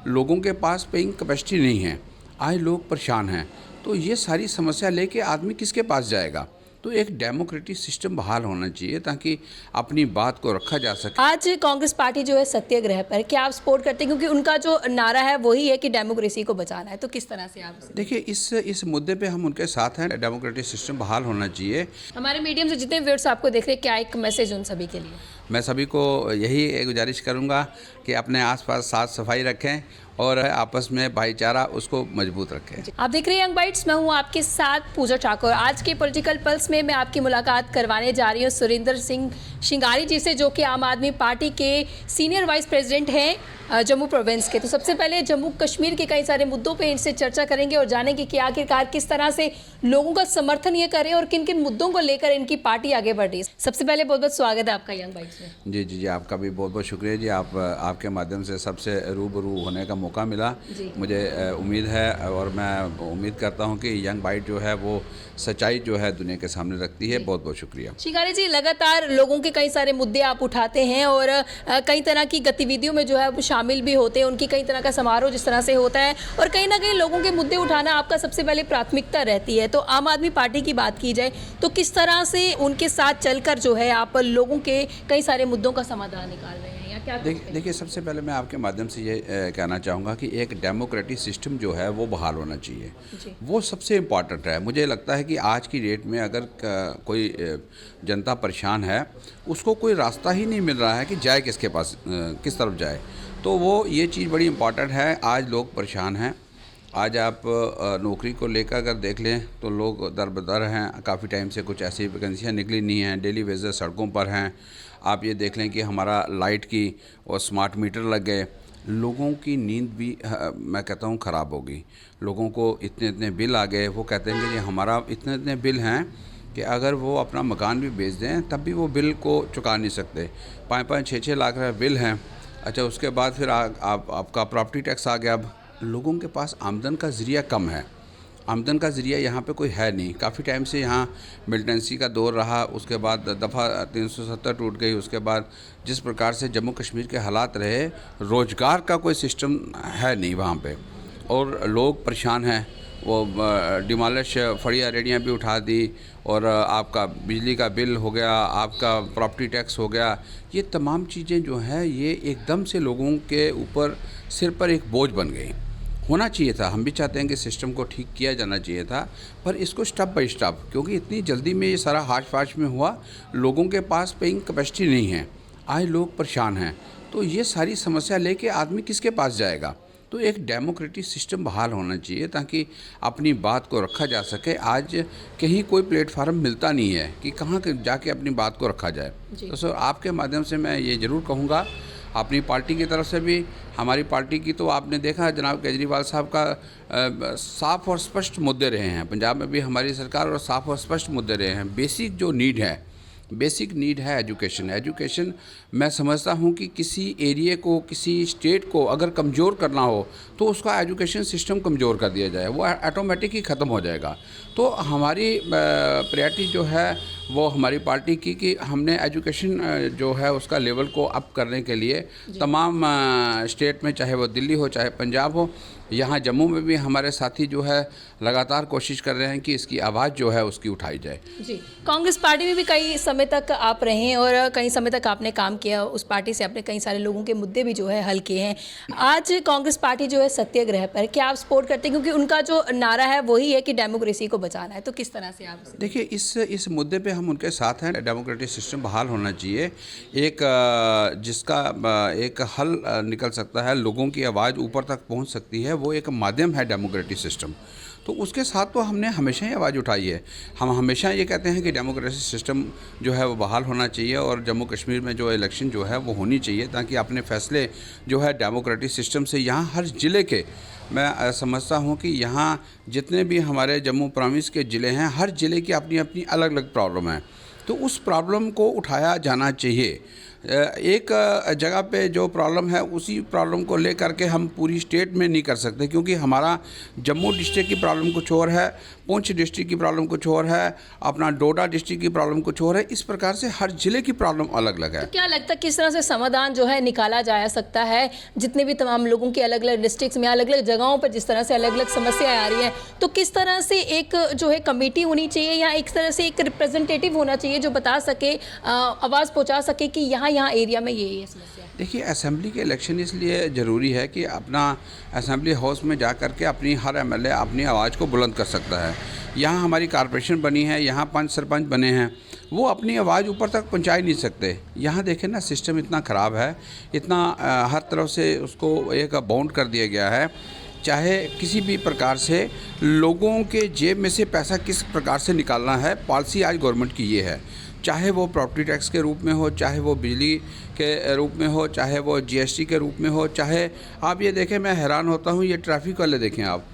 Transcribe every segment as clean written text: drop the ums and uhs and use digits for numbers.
लोगों के पास paying capacity नहीं है, आज लोग परेशान हैं। तो ये सारी समस्या लेके आदमी किसके पास जाएगा? तो एक डेमोक्रेटिक सिस्टम बहाल होना चाहिए ताकि अपनी बात को रखा जा सके। आज कांग्रेस पार्टी जो है सत्याग्रह पर, क्या आप सपोर्ट करते हैं? क्योंकि उनका जो नारा है वही है कि डेमोक्रेसी को बचाना है, तो किस तरह से आप देखिए, इस मुद्दे पे हम उनके साथ हैं। डेमोक्रेटिक सिस्टम बहाल होना चाहिए। हमारे मीडियम से जितने व्यूअर्स आपको देख रहे हैं, क्या एक मैसेज उन सभी के लिए? मैं सभी को यही गुजारिश करूंगा कि अपने आसपास साफ सफाई रखें और आपस में भाईचारा उसको मजबूत रखें। आप देख रहे हैं यंग बाइट्स, मैं हूं आपके साथ पूजा ठाकुर। आज के पॉलिटिकल पल्स में मैं आपकी मुलाकात करवाने जा रही हूं सुरेंद्र सिंह शिंगारी जी से, जो कि आम आदमी पार्टी के सीनियर वाइस प्रेसिडेंट हैं जम्मू प्रोविंस के। तो सबसे पहले जम्मू कश्मीर के कई सारे मुद्दों पे इनसे चर्चा करेंगे और जानेंगे कि आखिरकार किस तरह से लोगों का समर्थन ये करें और किन किन मुद्दों को लेकर इनकी पार्टी आगे बढ़ रही है। सबसे पहले बहुत बहुत स्वागत है आपका यंग बाइट्स में। जी, आपका भी बहुत बहुत शुक्रिया जी। आपके माध्यम से सबसे रूबरू होने का मौका मिला। मुझे उम्मीद है और मैं उम्मीद करता हूं कि यंग बाइट जो है वो सच्चाई जो है दुनिया के सामने रखती है। बहुत बहुत शुक्रिया। शिंगारी जी, लगातार लोगों के कई सारे मुद्दे आप उठाते हैं और कई तरह की गतिविधियों में जो है वो शामिल भी होते हैं। उनकी कई तरह का समारोह जिस तरह से होता है और कहीं ना कहीं लोगों के मुद्दे उठाना आपका सबसे पहले प्राथमिकता रहती है। तो आम आदमी पार्टी की बात की जाए तो किस तरह से उनके साथ चलकर जो है आप लोगों के कई सारे मुद्दों का समाधान निकाल रहे हैं? देखिए, सबसे पहले मैं आपके माध्यम से ये कहना चाहूँगा कि एक डेमोक्रेटिक सिस्टम जो है वो बहाल होना चाहिए। वो सबसे इम्पॉर्टेंट है। मुझे लगता है कि आज की डेट में अगर कोई जनता परेशान है, उसको कोई रास्ता ही नहीं मिल रहा है कि जाए किसके पास, किस तरफ जाए। तो वो ये चीज़ बड़ी इम्पॉर्टेंट है। आज लोग परेशान हैं। आज आप नौकरी को लेकर अगर देख लें तो लोग दर बदर हैं। काफ़ी टाइम से कुछ ऐसी वैकेंसियाँ निकली नहीं हैं। डेली वेजेस सड़कों पर हैं। आप ये देख लें कि हमारा लाइट की और स्मार्ट मीटर लग गए। लोगों की नींद भी मैं कहता हूँ ख़राब हो गई। लोगों को इतने इतने बिल आ गए। वो कहते हैं कि हमारा इतने इतने बिल हैं कि अगर वो अपना मकान भी बेच दें तब भी वो बिल को चुका नहीं सकते। 5-5, 6-6 लाख रुपये बिल हैं। अच्छा, उसके बाद फिर आपका प्रॉपर्टी टैक्स आ गया। अब लोगों के पास आमदन का ज़रिया कम है। आमदन का ज़रिया यहाँ पे कोई है नहीं। काफ़ी टाइम से यहाँ मिलिटेंसी का दौर रहा। उसके बाद दफ़ा 370 टूट गई। उसके बाद जिस प्रकार से जम्मू कश्मीर के हालात रहे, रोज़गार का कोई सिस्टम है नहीं वहाँ पे और लोग परेशान हैं। वो डिमोलिश फड़िया रेडियाँ भी उठा दी और आपका बिजली का बिल हो गया, आपका प्रॉपर्टी टैक्स हो गया। ये तमाम चीज़ें जो हैं ये एकदम से लोगों के ऊपर सिर पर एक बोझ बन गई। होना चाहिए था। हम भी चाहते हैं कि सिस्टम को ठीक किया जाना चाहिए था, पर इसको स्टेप बाय स्टेप, क्योंकि इतनी जल्दी में ये सारा हाश फाश में हुआ। लोगों के पास पेइंग कैपेसिटी नहीं है, आज लोग परेशान हैं। तो ये सारी समस्या लेके आदमी किसके पास जाएगा? तो एक डेमोक्रेटिक सिस्टम बहाल होना चाहिए ताकि अपनी बात को रखा जा सके। आज कहीं कोई प्लेटफार्म मिलता नहीं है कि कहाँ जाके अपनी बात को रखा जाए। तो सर, आपके माध्यम से मैं ये ज़रूर कहूँगा अपनी पार्टी की तरफ से भी। हमारी पार्टी की तो आपने देखा जनाब केजरीवाल साहब का साफ और स्पष्ट मुद्दे रहे हैं। पंजाब में भी हमारी सरकार और साफ और स्पष्ट मुद्दे रहे हैं। बेसिक जो नीड है एजुकेशन। एजुकेशन मैं समझता हूँ कि किसी एरिया को, किसी स्टेट को अगर कमज़ोर करना हो तो उसका एजुकेशन सिस्टम कमज़ोर कर दिया जाए, वो ऑटोमेटिक ही ख़त्म हो जाएगा। तो हमारी प्रायोरिटी जो है वो हमारी पार्टी की कि हमने एजुकेशन जो है उसका लेवल को अप करने के लिए तमाम स्टेट में, चाहे वो दिल्ली हो चाहे पंजाब हो, यहाँ जम्मू में भी हमारे साथी जो है लगातार कोशिश कर रहे हैं कि इसकी आवाज़ जो है उसकी उठाई जाए। जी, कांग्रेस पार्टी में भी कई समय तक आप रहे हैं और कई समय तक आपने काम किया। उस पार्टी से आपने कई सारे लोगों के मुद्दे भी जो है हल किए हैं। आज कांग्रेस पार्टी जो है सत्याग्रह पर, क्या आप सपोर्ट करते हैं? क्योंकि उनका जो नारा है वही है कि डेमोक्रेसी को बचाना है, तो किस तरह से आप? देखिए, इस मुद्दे पे हम उनके साथ हैं। डेमोक्रेटिक सिस्टम बहाल होना चाहिए। जिसका एक हल निकल सकता है, लोगों की आवाज़ ऊपर तक पहुंच सकती है, वो एक माध्यम है डेमोक्रेटिक सिस्टम। तो उसके साथ तो हमने हमेशा ही आवाज़ उठाई है। हम हमेशा ये कहते हैं कि डेमोक्रेटिक सिस्टम जो है वो बहाल होना चाहिए और जम्मू कश्मीर में जो इलेक्शन जो है वो होनी चाहिए ताकि अपने फैसले जो है डेमोक्रेटिक सिस्टम से यहाँ हर ज़िले के, मैं समझता हूँ कि यहाँ जितने भी हमारे जम्मू प्रोविंस के ज़िले हैं, हर ज़िले की अपनी अपनी अलग अलग प्रॉब्लम है। तो उस प्रॉब्लम को उठाया जाना चाहिए। एक जगह पे जो प्रॉब्लम है उसी प्रॉब्लम को लेकर के हम पूरी स्टेट में नहीं कर सकते, क्योंकि हमारा जम्मू डिस्ट्रिक्ट की प्रॉब्लम कुछ और है, पुंछ डिस्ट्रिक्ट की प्रॉब्लम कुछ और है, अपना डोडा डिस्ट्रिक्ट की प्रॉब्लम कुछ और है। इस प्रकार से हर ज़िले की प्रॉब्लम अलग अलग है। तो क्या लगता है किस तरह से समाधान जो है निकाला जा सकता है, जितने भी तमाम लोगों की अलग अलग डिस्ट्रिक्ट्स में अलग अलग जगहों पर जिस तरह से अलग अलग समस्याएं आ रही हैं, तो किस तरह से एक जो है कमेटी होनी चाहिए या एक तरह से एक रिप्रेजेंटेटिव होना चाहिए जो बता सके, आवाज़ पहुंचा सके कि यहाँ एरिया में ये समस्या है? देखिए, असेंबली के इलेक्शन इसलिए ज़रूरी है कि अपना असेंबली हाउस में जा कर के अपनी हर एमएलए अपनी आवाज़ को बुलंद कर सकता है। यहाँ हमारी कॉरपोरेशन बनी है, यहाँ 5 सरपंच बने हैं, वो अपनी आवाज़ ऊपर तक पहुँचा ही नहीं सकते। यहाँ देखें ना, सिस्टम इतना ख़राब है, इतना हर तरफ से उसको एक बाउंड कर दिया गया है। चाहे किसी भी प्रकार से लोगों के जेब में से पैसा किस प्रकार से निकालना है, पॉलिसी आज गवर्नमेंट की ये है। चाहे वो प्रॉपर्टी टैक्स के रूप में हो, चाहे वो बिजली के रूप में हो, चाहे वो जीएसटी के रूप में हो, चाहे आप ये देखें, मैं हैरान होता हूँ, ये ट्रैफिक वाले देखें आप,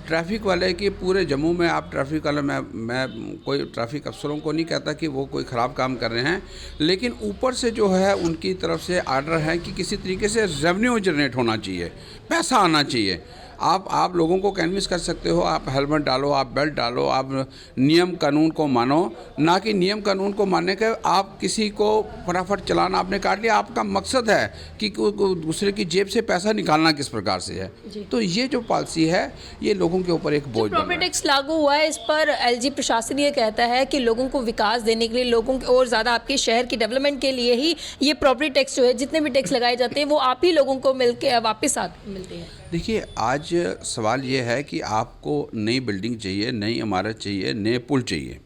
ट्रैफिक वाले की पूरे जम्मू में आप ट्रैफिक वाले, मैं कोई ट्रैफिक अफसरों को नहीं कहता कि वो कोई ख़राब काम कर रहे हैं, लेकिन ऊपर से जो है उनकी तरफ से आर्डर है कि किसी तरीके से रेवेन्यू जनरेट होना चाहिए, पैसा आना चाहिए। आप लोगों को कन्विंस कर सकते हो, आप हेलमेट डालो, आप बेल्ट डालो, आप नियम कानून को मानो, ना कि नियम कानून को मानने के आप किसी को फटाफट चलान आपने काट लिया। आपका मकसद है कि दूसरे की जेब से पैसा निकालना किस प्रकार से है। तो ये जो पॉलिसी है ये लोगों के ऊपर एक बोझ बन रहा है। प्रॉपर्टी टैक्स लागू हुआ है, इस पर एलजी प्रशासन ये कहता है कि लोगों को विकास देने के लिए, लोगों को और ज़्यादा आपके शहर की डेवलपमेंट के लिए ही ये प्रॉपर्टी टैक्स जो है, जितने भी टैक्स लगाए जाते हैं वो आप ही लोगों को मिलके वापस मिलते हैं। देखिए, आज सवाल ये है कि आपको नई बिल्डिंग चाहिए, नई इमारत चाहिए, नए पुल चाहिए।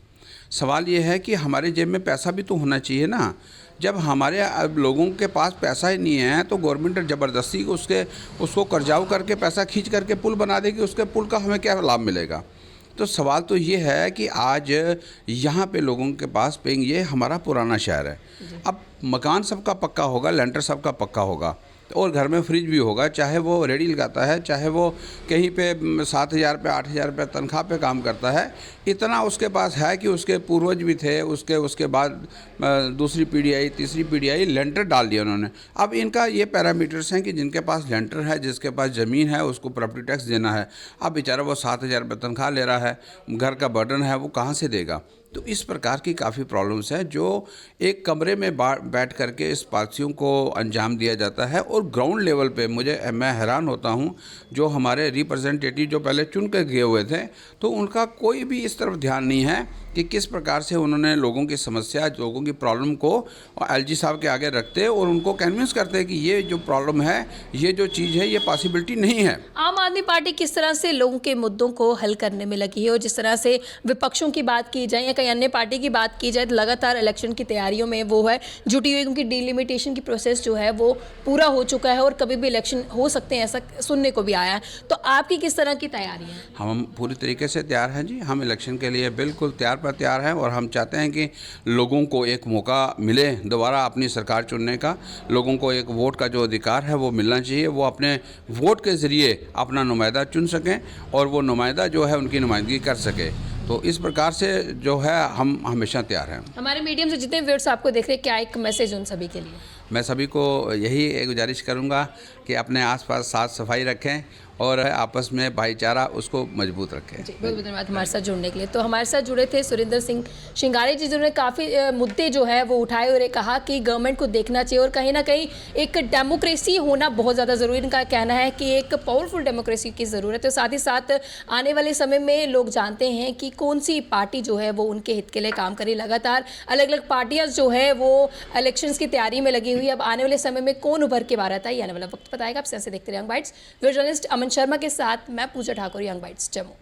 सवाल ये है कि हमारे जेब में पैसा भी तो होना चाहिए ना। जब हमारे अब लोगों के पास पैसा ही नहीं है तो गवर्नमेंट ज़बरदस्ती उसको कर्जाऊ करके पैसा खींच करके पुल बना देगी, उसके पुल का हमें क्या लाभ मिलेगा? तो सवाल तो ये है कि आज यहाँ पे लोगों के पास पेइंग, ये हमारा पुराना शहर है। अब मकान सबका पक्का होगा, लेंटर सबका पक्का होगा और घर में फ्रिज भी होगा, चाहे वो रेडी लगाता है, चाहे वो कहीं पे 7,000 रुपये 8,000 रुपये तनख्वाह पे काम करता है, इतना उसके पास है कि उसके पूर्वज भी थे, उसके बाद दूसरी पीढ़ी आई, तीसरी पीढ़ी आई, लेंटर डाल दिया उन्होंने। अब इनका ये पैरामीटर्स हैं कि जिनके पास लेंटर है, जिसके पास ज़मीन है, उसको प्रॉपर्टी टैक्स देना है। अब बेचारा वो 7,000 रुपये तनख्वाह ले रहा है, घर का बर्डन है, वो कहाँ से देगा? तो इस प्रकार की काफ़ी प्रॉब्लम्स हैं जो एक कमरे में बैठ करके इस पॉलिसियों को अंजाम दिया जाता है। और ग्राउंड लेवल पे मैं हैरान होता हूं, जो हमारे रिप्रेजेंटेटिव जो पहले चुन कर गए हुए थे, तो उनका कोई भी इस तरफ ध्यान नहीं है कि किस प्रकार से उन्होंने लोगों की समस्या, लोगों की प्रॉब्लम को एलजी साहब के आगे रखते और उनको कन्विंस करते कि ये जो प्रॉब्लम है, ये जो चीज़ है, ये पॉसिबिलिटी नहीं है। आम आदमी पार्टी किस तरह से लोगों के मुद्दों को हल करने में लगी है, और जिस तरह से विपक्षों की बात की जाए या कहीं अन्य पार्टी की बात की जाए, तो लगातार इलेक्शन की तैयारियों में वो है जुटी हुई, क्योंकि डिलिमिटेशन की प्रोसेस जो है वो पूरा हो चुका है और कभी भी इलेक्शन हो सकते हैं, ऐसा सुनने को भी आया है। तो आपकी किस तरह की तैयारी है? हम पूरी तरीके से तैयार हैं जी, हम इलेक्शन के लिए बिल्कुल तैयार हैं और हम चाहते हैं कि लोगों को एक मौका मिले दोबारा अपनी सरकार चुनने का। लोगों को एक वोट का जो अधिकार है वो मिलना चाहिए, वो अपने वोट के ज़रिए अपना नुमाइंदा चुन सकें और वो नुमाइंदा जो है उनकी नुमाइंदगी कर सके। तो इस प्रकार से जो है हम हमेशा तैयार हैं। हमारे मीडियम से जितने व्यूअर्स आपको देख रहे हैं, क्या एक मैसेज उन सभी के लिए? मैं सभी को यही गुजारिश करूंगा कि अपने आसपास साफ सफाई रखें और आपस में भाईचारा उसको मजबूत रखें। जी, बहुत बहुत धन्यवाद हमारे साथ जुड़ने के लिए। तो हमारे साथ जुड़े थे सुरिंदर सिंह शिंगारी जी, जिन्होंने काफ़ी मुद्दे जो है वो उठाए और ये कहा कि गवर्नमेंट को देखना चाहिए और कहीं ना कहीं एक डेमोक्रेसी होना बहुत ज़्यादा ज़रूरी। इनका कहना है कि एक पावरफुल डेमोक्रेसी की ज़रूरत है। साथ ही साथ आने वाले समय में लोग जानते हैं कि कौन सी पार्टी जो है वो उनके हित के लिए काम करे। लगातार अलग अलग पार्टियाँ जो है वो इलेक्शंस की तैयारी में लगी हुई है। अब आने वाले समय में कौन उभर के बाहर आता है, ये आने वाला वक्त बताएगा। आप से देखते रहे यंग बाइट्स। वीडियो जर्नलिस्ट अमन शर्मा के साथ मैं पूजा ठाकुर, यंग बाइट्स जम्मू।